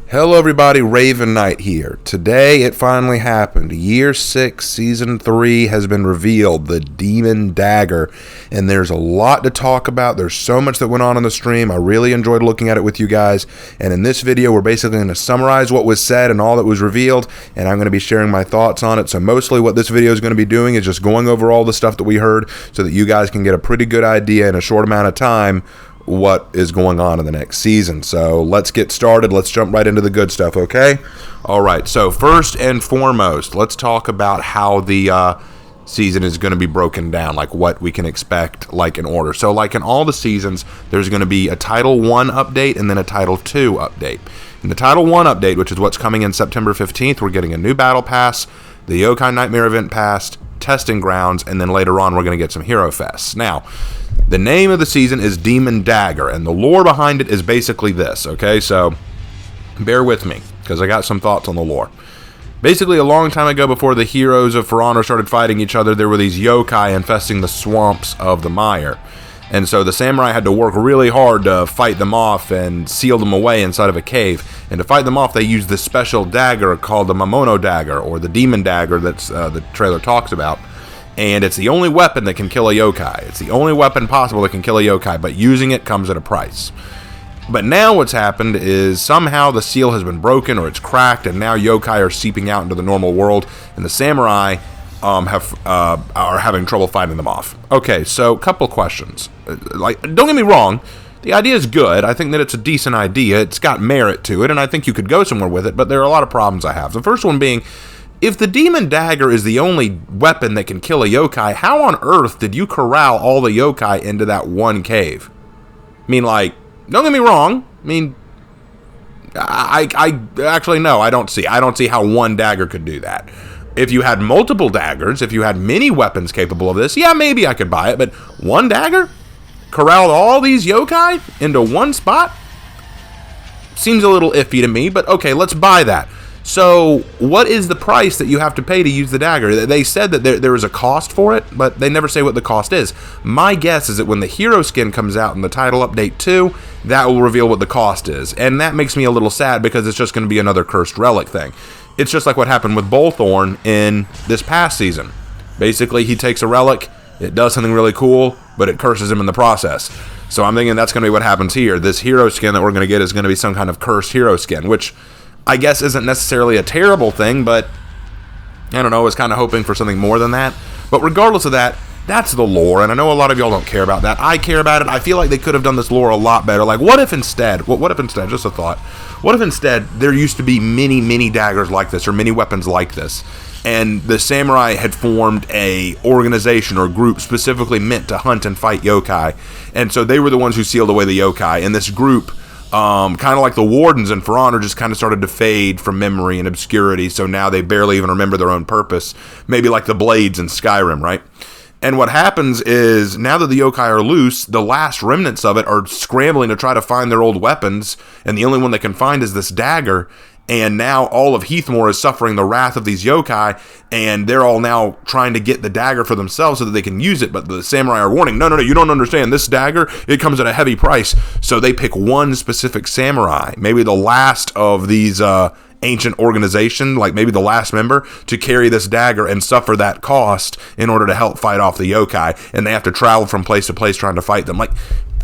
Hello everybody, Raven Knight here. Today it finally happened. Year 6, Season 3 has been revealed, the Demon Dagger. And there's a lot to talk about. There's so much that went on in the stream. I really enjoyed looking at it with you guys. And in this video, we're basically going to summarize what was said and all that was revealed. And I'm going to be sharing my thoughts on it. So mostly what this video is going to be doing is just going over all the stuff that we heard so that you guys can get a pretty good idea in a short amount of time what is going on in the next season. So let's get started. Let's jump right into the good stuff, okay? All right, so first and foremost, let's talk about how the season is going to be broken down, like what we can expect, like in order. So like in all the seasons, there's going to be a Title 1 update and then a Title 2 update. In the Title 1 update, which is what's coming in September 15th, we're getting a new Battle Pass, the Yokai Nightmare Event Pass, Testing Grounds, and then later on we're going to get some Hero Fests. Now, the name of the season is Demon Dagger, and the lore behind it is basically this, okay? So, bear with me, because I got some thoughts on the lore. Basically, a long time ago, before the heroes of For Honor started fighting each other, there were these yokai infesting the swamps of the mire. And so the samurai had to work really hard to fight them off and seal them away inside of a cave. And to fight them off, they used this special dagger called the Mamono Dagger, or the Demon Dagger that's the trailer talks about. And it's the only weapon that can kill a yokai. It's the only weapon possible that can kill a yokai, but using it comes at a price. But now what's happened is somehow the seal has been broken or it's cracked, and now yokai are seeping out into the normal world, and the samurai are having trouble fighting them off. Okay, so a couple questions. Don't get me wrong, the idea is good. I think that it's a decent idea. It's got merit to it, and I think you could go somewhere with it, but there are a lot of problems I have. The first one being, if the Demon Dagger is the only weapon that can kill a yokai, how on earth did you corral all the yokai into that one cave? I mean, like, don't get me wrong. I mean, I actually, no, I don't see how one dagger could do that. If you had multiple daggers, if you had many weapons capable of this, yeah, maybe I could buy it, but one dagger? Corralled all these yokai into one spot? Seems a little iffy to me, but okay, let's buy that. So, what is the price that you have to pay to use the dagger? They said that there is a cost for it, but they never say what the cost is. My guess is that when the hero skin comes out in the title update 2, that will reveal what the cost is. And that makes me a little sad because it's just going to be another cursed relic thing. It's just like what happened with Bullthorn in this past season. Basically, he takes a relic, it does something really cool, but it curses him in the process. So I'm thinking that's going to be what happens here. This hero skin that we're going to get is going to be some kind of cursed hero skin, which I guess isn't necessarily a terrible thing, but I don't know, I was kind of hoping for something more than that. But regardless of that, that's the lore, and I know a lot of y'all don't care about that. I care about it. I feel like they could have done this lore a lot better. Like, what if instead, just a thought, what if instead there used to be many daggers like this, or many weapons like this, and the samurai had formed a organization or group specifically meant to hunt and fight yokai, and so they were the ones who sealed away the yokai, and this group, kind of like the Wardens in For Honor, just kind of started to fade from memory and obscurity, so now they barely even remember their own purpose. Maybe like the Blades in Skyrim, right? And what happens is, now that the yokai are loose, the last remnants of it are scrambling to try to find their old weapons, and the only one they can find is this dagger. And now all of Heathmoor is suffering the wrath of these yokai, and they're all now trying to get the dagger for themselves so that they can use it. But the samurai are warning, no, you don't understand. This dagger, it comes at a heavy price. So they pick one specific samurai, maybe the last of these ancient organization, like maybe the last member, to carry this dagger and suffer that cost in order to help fight off the yokai. And they have to travel from place to place trying to fight them. Like,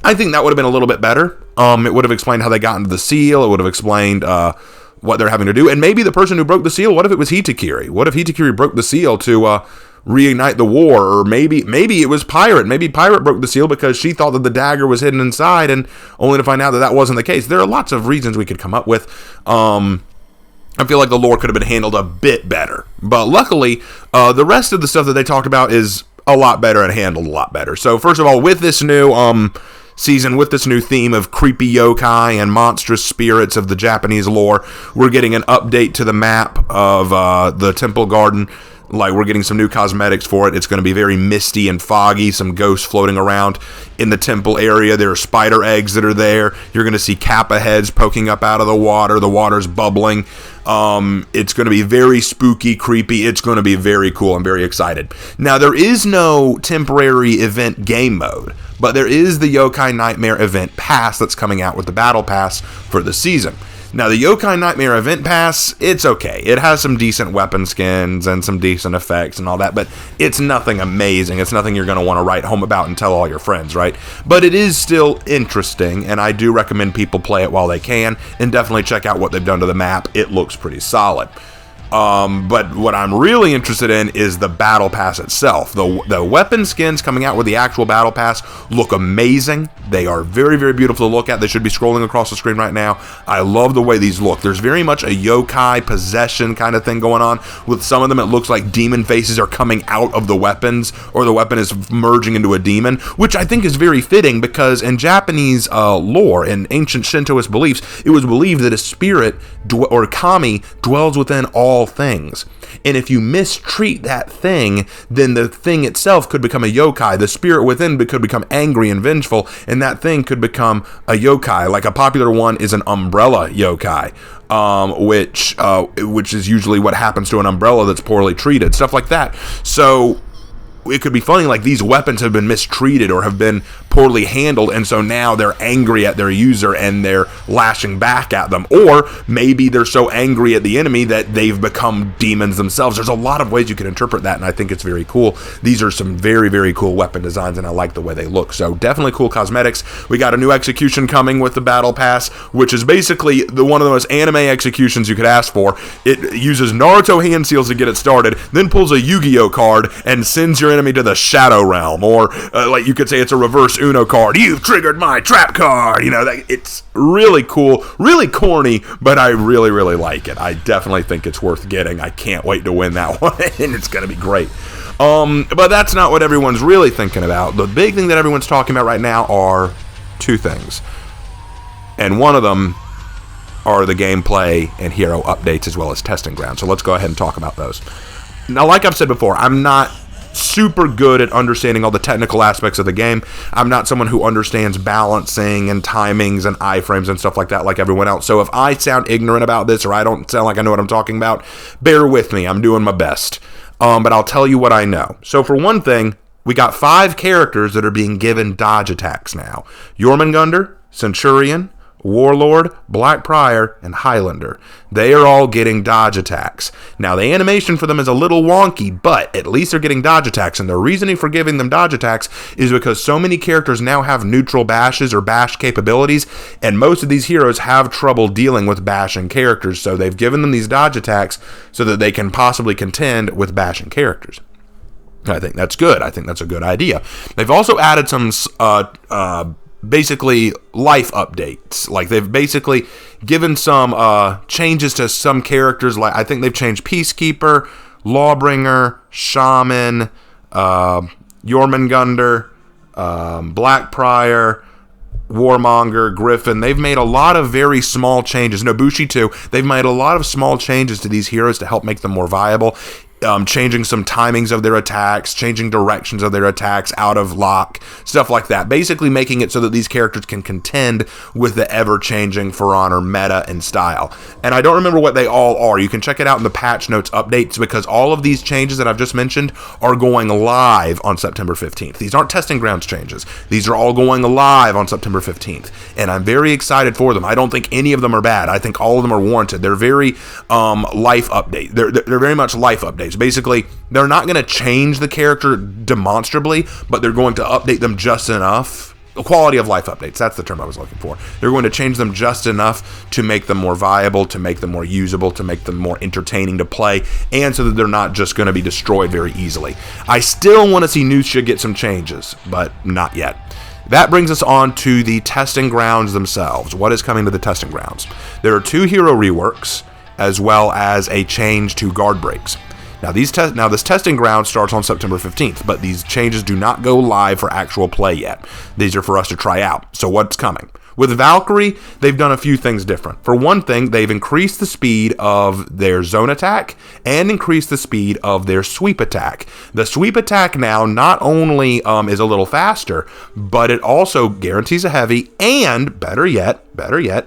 I think that would have been a little bit better. It would have explained how they got into the seal. It would have explained what they're having to do. And maybe the person who broke the seal, what if it was Hitakiri? What if Hitakiri broke the seal to reignite the war? Or maybe it was Pirate. Maybe Pirate broke the seal because she thought that the dagger was hidden inside, and only to find out that that wasn't the case. There are lots of reasons we could come up with. I feel like the lore could have been handled a bit better. But luckily, the rest of the stuff that they talked about is a lot better and handled a lot better. So first of all, with this new season, with this new theme of creepy yokai and monstrous spirits of the Japanese lore, we're getting an update to the map of the Temple Garden. Like, we're getting some new cosmetics for it. It's going to be very misty and foggy, some ghosts floating around in the temple area. There are spider eggs that are there. You're going to see kappa heads poking up out of the water. The water's bubbling. It's going to be very spooky, creepy. It's going to be very cool. I'm very excited. Now, there is no temporary event game mode, but there is the Yokai Nightmare event pass that's coming out with the battle pass for the season. Now, the Yokai Nightmare Event Pass, it's okay. It has some decent weapon skins and some decent effects and all that, but it's nothing amazing. It's nothing you're going to want to write home about and tell all your friends, right? But it is still interesting, and I do recommend people play it while they can, and definitely check out what they've done to the map. It looks pretty solid. But what I'm really interested in is the Battle Pass itself. The weapon skins coming out with the actual Battle Pass look amazing. They are very, very beautiful to look at. They should be scrolling across the screen right now. I love the way these look. There's very much a yokai possession kind of thing going on. With some of them, it looks like demon faces are coming out of the weapons, or the weapon is merging into a demon, which I think is very fitting because in Japanese lore, in ancient Shintoist beliefs, it was believed that a spirit, or kami, dwells within all things. And if you mistreat that thing, then the thing itself could become a yokai. The spirit within could become angry and vengeful, and that thing could become a yokai. Like a popular one is an umbrella yokai, which is usually what happens to an umbrella that's poorly treated. Stuff like that. So it could be funny, like these weapons have been mistreated or have been poorly handled, and so now they're angry at their user and they're lashing back at them. Or maybe they're so angry at the enemy that they've become demons themselves. There's a lot of ways you can interpret that, and I think it's very cool. These are some very, very cool weapon designs, and I like the way they look. So definitely cool cosmetics. We got a new execution coming with the Battle Pass, which is basically one of the most anime executions you could ask for. It uses Naruto hand seals to get it started, then pulls a Yu-Gi-Oh card and sends your enemy to the Shadow Realm. Or like you could say it's a reverse Uno card. You've triggered my trap card. You know, it's really cool, really corny, but I really, really like it. I definitely think it's worth getting. I can't wait to win that one, and it's going to be great. But that's not what everyone's really thinking about. The big thing that everyone's talking about right now are two things. And one of them are the gameplay and hero updates as well as testing grounds. So let's go ahead and talk about those. Now, like I've said before, I'm not super good at understanding all the technical aspects of the game. I'm not someone who understands balancing and timings and iframes and stuff like that like everyone else. So if I sound ignorant about this or I don't sound like I know what I'm talking about, bear with me. I'm doing my best. But I'll tell you what I know. So for one thing, we got 5 characters that are being given dodge attacks now. Jormungandr, Centurion, Warlord, Black Prior, and Highlander. They are all getting dodge attacks. Now, the animation for them is a little wonky, but at least they're getting dodge attacks, and the reasoning for giving them dodge attacks is because so many characters now have neutral bashes or bash capabilities, and most of these heroes have trouble dealing with bashing characters, so they've given them these dodge attacks so that they can possibly contend with bashing characters. I think that's good. I think that's a good idea. They've also added some basically life updates. Like they've basically given some changes to some characters. Like I think they've changed Peacekeeper, Lawbringer, Shaman, Jormungandr, Black Prior, Warmonger, Griffin. They've made a lot of very small changes. Nobushi too. They've made a lot of small changes to these heroes to help make them more viable. Changing some timings of their attacks, changing directions of their attacks out of lock, stuff like that. Basically making it so that these characters can contend with the ever-changing For Honor meta and style. And I don't remember what they all are. You can check it out in the patch notes updates because all of these changes that I've just mentioned are going live on September 15th. These aren't testing grounds changes. These are all going live on September 15th. And I'm very excited for them. I don't think any of them are bad. I think all of them are warranted. They're very life updates. They're very much life updates. Basically, they're not going to change the character demonstrably, but they're going to update them just enough. Quality of life updates, that's the term I was looking for. They're going to change them just enough to make them more viable, to make them more usable, to make them more entertaining to play, and so that they're not just going to be destroyed very easily. I still want to see Nusha get some changes, but not yet. That brings us on to the testing grounds themselves. What is coming to the testing grounds? There are 2 hero reworks, as well as a change to guard breaks. Now, this testing ground starts on September 15th, but these changes do not go live for actual play yet. These are for us to try out. So what's coming? With Valkyrie, they've done a few things different. For one thing, they've increased the speed of their zone attack and increased the speed of their sweep attack. The sweep attack now not only is a little faster, but it also guarantees a heavy, and better yet,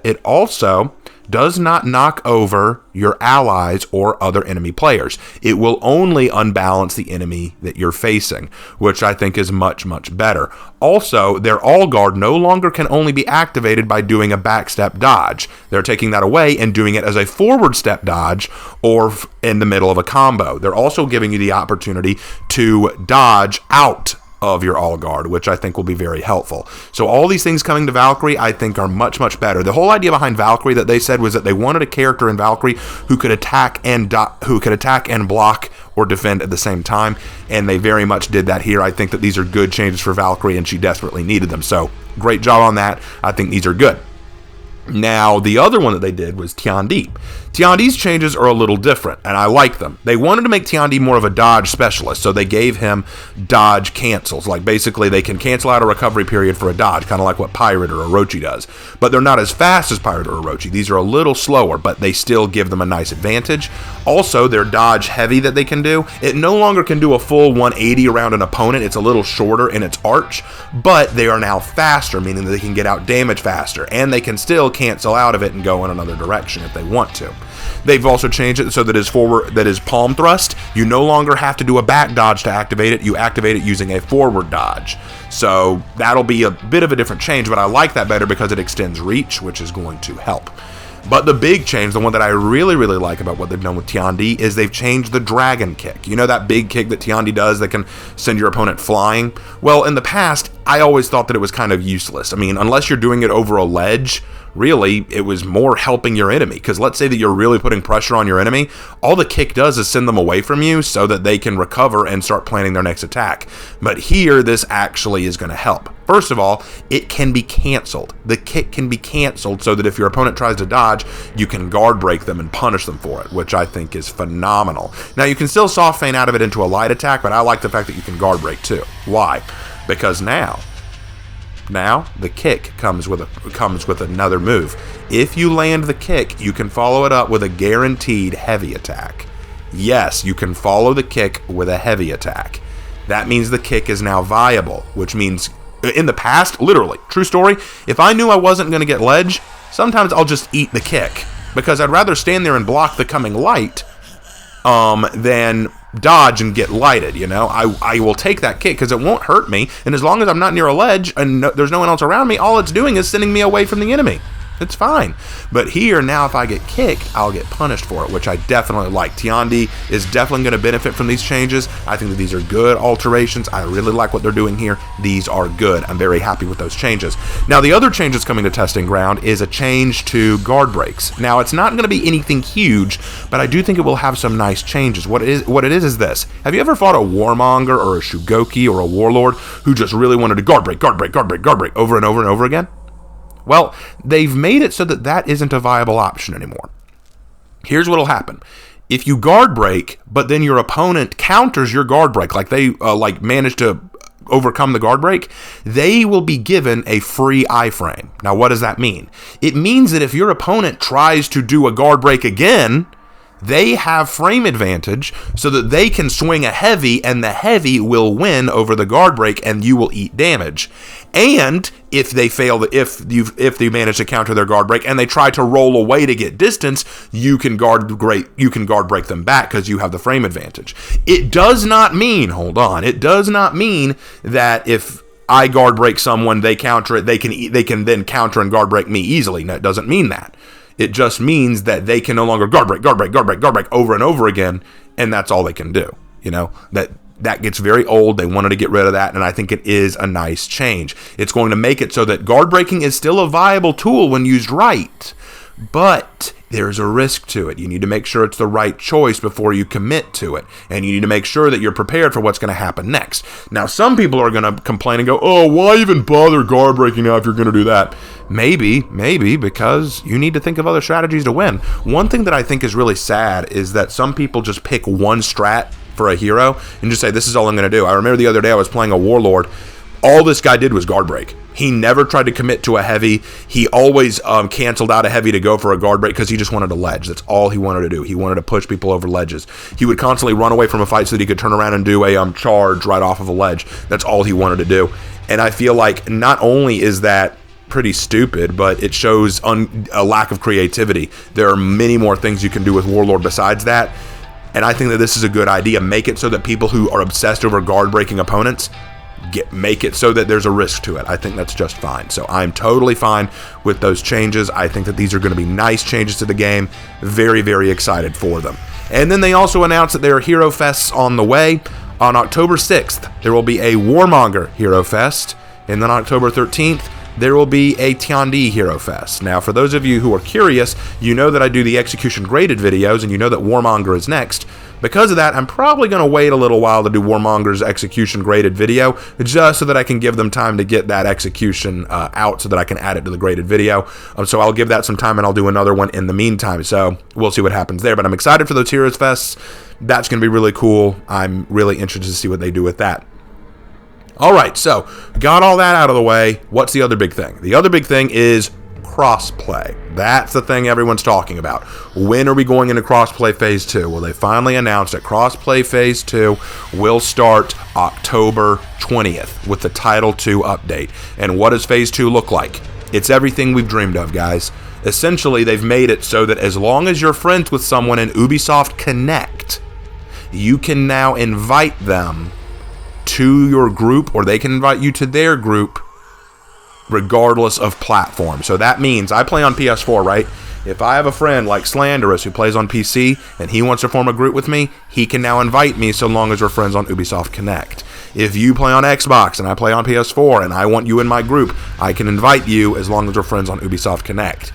it also does not knock over your allies or other enemy players. It will only unbalance the enemy that you're facing, which I think is much, much better. Also, their all guard no longer can only be activated by doing a backstep dodge. They're taking that away and doing it as a forward step dodge or in the middle of a combo. They're also giving you the opportunity to dodge out of your all guard, which I think will be very helpful. So all these things coming to Valkyrie, I think, are much, much better. The whole idea behind Valkyrie that they said was that they wanted a character in Valkyrie who could attack and block or defend at the same time, and they very much did that here. I think that these are good changes for Valkyrie, and she desperately needed them. So great job on that. I think these are good. Now, the other one that they did was Tiandi. Tiandi's changes are a little different, and I like them. They wanted to make Tiandi more of a dodge specialist, so they gave him dodge cancels. Like, basically, they can cancel out a recovery period for a dodge, kind of like what Pirate or Orochi does. But they're not as fast as Pirate or Orochi. These are a little slower, but they still give them a nice advantage. Also, their dodge heavy that they can do, it no longer can do a full 180 around an opponent. It's a little shorter in its arch, but they are now faster, meaning that they can get out damage faster, and they can still cancel out of it and go in another direction if they want to. They've also changed it so that his palm thrust, you no longer have to do a back dodge to activate it. You activate it using a forward dodge. So that'll be a bit of a different change, but I like that better because it extends reach, which is going to help. But the big change, the one that I really, really like about what they've done with Tiandi, is they've changed the dragon kick. You know that big kick that Tiandi does that can send your opponent flying? Well, in the past, I always thought that it was kind of useless. I mean, unless you're doing it over a ledge, really, it was more helping your enemy. Because let's say that you're really putting pressure on your enemy, all the kick does is send them away from you so that they can recover and start planning their next attack. But here, this actually is going to help. First of all, it can be canceled. The kick can be canceled so that if your opponent tries to dodge, you can guard break them and punish them for it, which I think is phenomenal. Now, you can still soft feint out of it into a light attack, but I like the fact that you can guard break too. Why? Because now the kick comes with another move. If you land the kick, you can follow it up with a guaranteed heavy attack. Yes, you can follow the kick with a heavy attack. That means the kick is now viable, which means in the past, literally, true story, if I knew I wasn't going to get ledge, sometimes I'll just eat the kick because I'd rather stand there and block the coming light than dodge and get lighted. You know, I will take that kick because it won't hurt me, and as long as I'm not near a ledge and there's no one else around me, all it's doing is sending me away from the enemy. It's fine. But here, now, if I get kicked, I'll get punished for it, which I definitely like. Tiandi is definitely going to benefit from these changes. I think that these are good alterations. I really like what they're doing here. These are good. I'm very happy with those changes. Now, the other changes coming to Testing Ground is a change to guard breaks. Now, it's not going to be anything huge, but I do think it will have some nice changes. What it is this. Have you ever fought a warmonger or a shugoki or a warlord who just really wanted to guard break over and over and over again? Well, they've made it so that that isn't a viable option anymore. Here's what'll happen. If you guard break, but then your opponent counters your guard break, like they manage to overcome the guard break, they will be given a free iframe. Now, what does that mean? It means that if your opponent tries to do a guard break again, they have frame advantage so that they can swing a heavy, and the heavy will win over the guard break, and you will eat damage. And if they fail, if they manage to counter their guard break and they try to roll away to get distance, you can guard break them back because you have the frame advantage. It does not mean, it does not mean that if I guard break someone, they counter it, they can then counter and guard break me easily. No, it doesn't mean that. It just means that they can no longer guard break over and over again, and that's all they can do. You know, that gets very old. They wanted to get rid of that, and I think it is a nice change. It's going to make it so that guard breaking is still a viable tool when used right, but there's a risk to it. You need to make sure it's the right choice before you commit to it, and you need to make sure that you're prepared for what's going to happen next. Now, some people are going to complain and go, oh, why even bother guard breaking now if you're going to do that? Maybe, because you need to think of other strategies to win. One thing that I think is really sad is that some people just pick one strat for a hero and just say, this is all I'm going to do. I remember the other day I was playing a warlord. All this guy did was guard break. He never tried to commit to a heavy. He always canceled out a heavy to go for a guard break because he just wanted a ledge. That's all he wanted to do. He wanted to push people over ledges. He would constantly run away from a fight so that he could turn around and do a charge right off of a ledge. That's all he wanted to do. And I feel like not only is that pretty stupid, but it shows a lack of creativity. There are many more things you can do with Warlord besides that, and I think that this is a good idea. Make it so that people who are obsessed over guard-breaking opponents make it so that there's a risk to it. I think that's just fine. So I'm totally fine with those changes. I think that these are going to be nice changes to the game. Very, very excited for them. And then they also announced that there are Hero Fests on the way. On October 6th, there will be a Warmonger Hero Fest. And then October 13th, there will be a Tiandi Hero Fest. Now, for those of you who are curious, you know that I do the execution graded videos, and you know that Warmonger is next. Because of that, I'm probably going to wait a little while to do Warmonger's execution graded video, just so that I can give them time to get that execution out so that I can add it to the graded video. So I'll give that some time, and I'll do another one in the meantime. So we'll see what happens there. But I'm excited for those Heroes Fests. That's going to be really cool. I'm really interested to see what they do with that. All right, so got all that out of the way. What's the other big thing? The other big thing is crossplay. That's the thing everyone's talking about. When are we going into crossplay phase 2? Well, they finally announced that crossplay phase 2 will start October 20th with the Title 2 update. And what does phase 2 look like? It's everything we've dreamed of, guys. Essentially, they've made it so that as long as you're friends with someone in Ubisoft Connect, you can now invite them to your group, or they can invite you to their group, regardless of platform. So that means I play on PS4, right? If I have a friend like Slanderous who plays on PC and he wants to form a group with me, he can now invite me so long as we're friends on Ubisoft Connect. If you play on Xbox and I play on PS4 and I want you in my group, I can invite you as long as we're friends on Ubisoft Connect.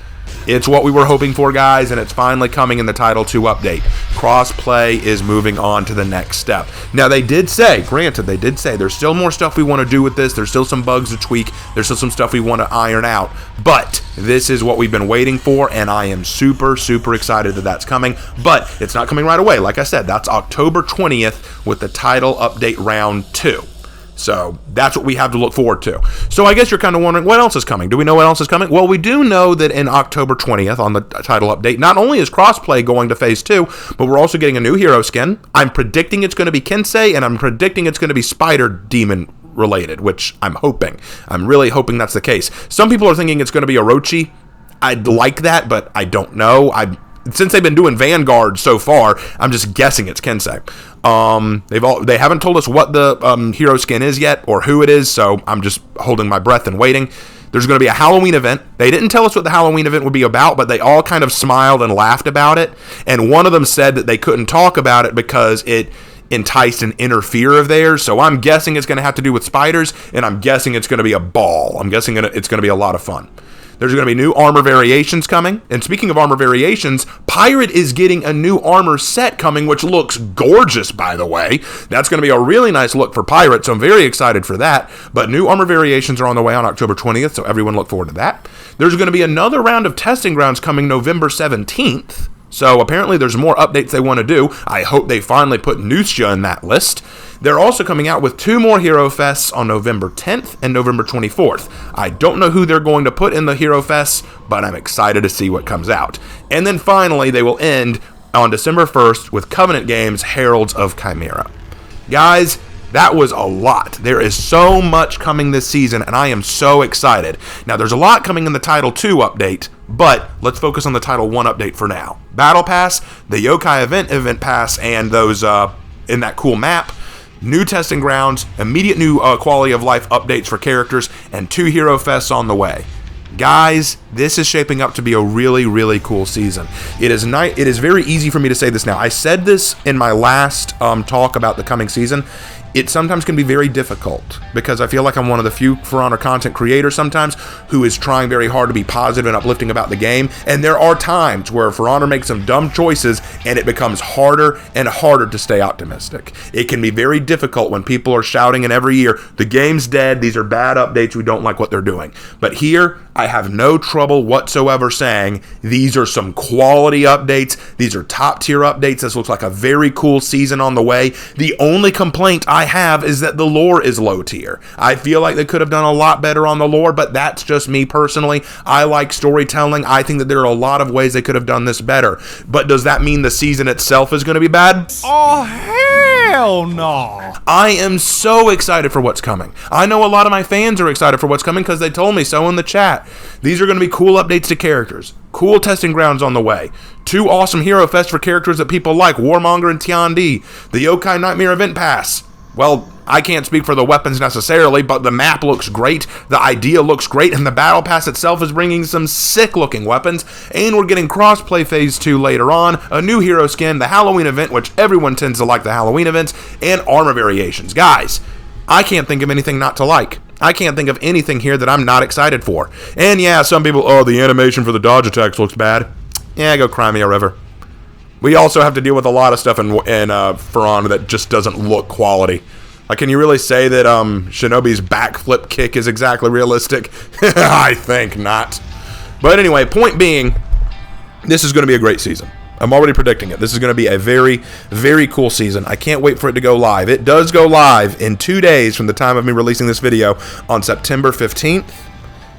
It's what we were hoping for, guys, and it's finally coming in the Title 2 update. Crossplay is moving on to the next step. Now, they did say, granted, they did say there's still more stuff we want to do with this. There's still some bugs to tweak. There's still some stuff we want to iron out. But this is what we've been waiting for, and I am super, super excited that that's coming. But it's not coming right away. Like I said, that's October 20th with the Title Update Round 2. So that's what we have to look forward to. So I guess you're kind of wondering, what else is coming? Do we know what else is coming? Well, we do know that in October 20th on the Title Update, not only is crossplay going to Phase 2, but we're also getting a new hero skin. I'm predicting it's going to be Kensei, and I'm predicting it's going to be Spider Demon related, which I'm hoping. I'm really hoping that's the case. Some people are thinking it's going to be Orochi. I'd like that, but I don't know. Since they've been doing Vanguard so far, I'm just guessing it's Kensei. They haven't told us what the hero skin is yet or who it is, so I'm just holding my breath and waiting. There's going to be a Halloween event. They didn't tell us what the Halloween event would be about, but they all kind of smiled and laughed about it. And one of them said that they couldn't talk about it because it enticed an inner fear of theirs. So I'm guessing it's going to have to do with spiders, and I'm guessing it's going to be a ball. I'm guessing it's going to be a lot of fun. There's going to be new armor variations coming. And speaking of armor variations, Pirate is getting a new armor set coming, which looks gorgeous, by the way. That's going to be a really nice look for Pirate, so I'm very excited for that. But new armor variations are on the way on October 20th, so everyone look forward to that. There's going to be another round of testing grounds coming November 17th. So apparently there's more updates they want to do. I hope they finally put Nusha in that list. They're also coming out with 2 more Hero Fests on November 10th and November 24th. I don't know who they're going to put in the Hero Fests, but I'm excited to see what comes out. And then finally, they will end on December 1st with Covenant Games Heralds of Chimera. Guys, that was a lot. There is so much coming this season, and I am so excited. Now, there's a lot coming in the Title 2 update, but let's focus on the Title 1 update for now. Battle Pass, the Yokai Event Pass, and those in that cool map, new testing grounds, immediate new quality of life updates for characters, and 2 Hero Fests on the way. Guys, this is shaping up to be a really, really cool season. It is very easy for me to say this now. I said this in my last talk about the coming season. It sometimes can be very difficult because I feel like I'm one of the few For Honor content creators sometimes who is trying very hard to be positive and uplifting about the game. And there are times where For Honor makes some dumb choices and it becomes harder and harder to stay optimistic. It can be very difficult when people are shouting in every ear, the game's dead, these are bad updates, we don't like what they're doing. But here, I have no trouble whatsoever saying these are some quality updates, these are top tier updates, this looks like a very cool season on the way. The only complaint I have is that the lore is low tier. I feel like they could have done a lot better on the lore, but that's just me personally. I like storytelling. I think that there are a lot of ways they could have done this better. But does that mean the season itself is going to be bad? Oh, hell no! I am so excited for what's coming. I know a lot of my fans are excited for what's coming because they told me so in the chat. These are going to be cool updates to characters. Cool testing grounds on the way. 2 awesome hero fests for characters that people like, Warmonger and Tiandi. The Yokai Nightmare Event Pass. Well, I can't speak for the weapons necessarily, but the map looks great, the idea looks great, and the Battle Pass itself is bringing some sick-looking weapons, and we're getting crossplay Phase 2 later on, a new hero skin, the Halloween event, which everyone tends to like the Halloween events, and armor variations. Guys, I can't think of anything not to like. I can't think of anything here that I'm not excited for. And yeah, some people, oh, the animation for the dodge attacks looks bad. Yeah, go cry me a river. We also have to deal with a lot of stuff in For Honor that just doesn't look quality. Like, can you really say that Shinobi's backflip kick is exactly realistic? I think not. But anyway, point being, this is going to be a great season. I'm already predicting it. This is going to be a very, very cool season. I can't wait for it to go live. It does go live in 2 days from the time of me releasing this video on September 15th.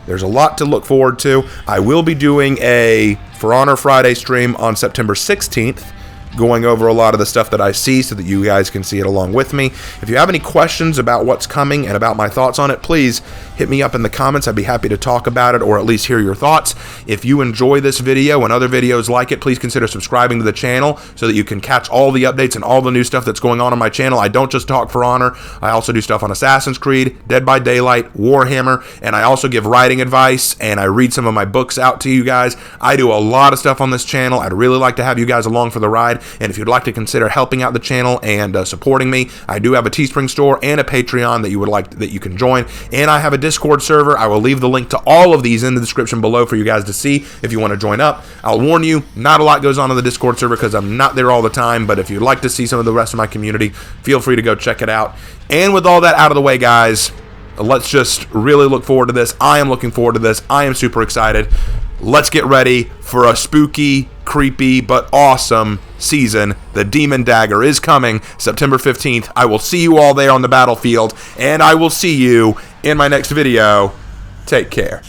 There's a lot to look forward to. I will be doing a For Honor Friday stream on September 16th, going over a lot of the stuff that I see so that you guys can see it along with me. If you have any questions about what's coming and about my thoughts on it, please hit me up in the comments. I'd be happy to talk about it or at least hear your thoughts. If you enjoy this video and other videos like it, please consider subscribing to the channel so that you can catch all the updates and all the new stuff that's going on my channel. I don't just talk For Honor. I also do stuff on Assassin's Creed, Dead by Daylight, Warhammer, and I also give writing advice and I read some of my books out to you guys. I do a lot of stuff on this channel. I'd really like to have you guys along for the ride. And if you'd like to consider helping out the channel and supporting me, I do have a Teespring store and a Patreon that you can join, and I have a Discord server. I will leave the link to all of these in the description below for you guys to see if you want to join up. I'll warn you, not a lot goes on in the Discord server because I'm not there all the time, but if you'd like to see some of the rest of my community, feel free to go check it out. And with all that out of the way, guys, let's just really look forward to this. I am looking forward to this. I am super excited. Let's get ready for a spooky, creepy, but awesome season. The Demon Dagger is coming September 15th. I will see you all there on the battlefield, and I will see you in my next video. Take care.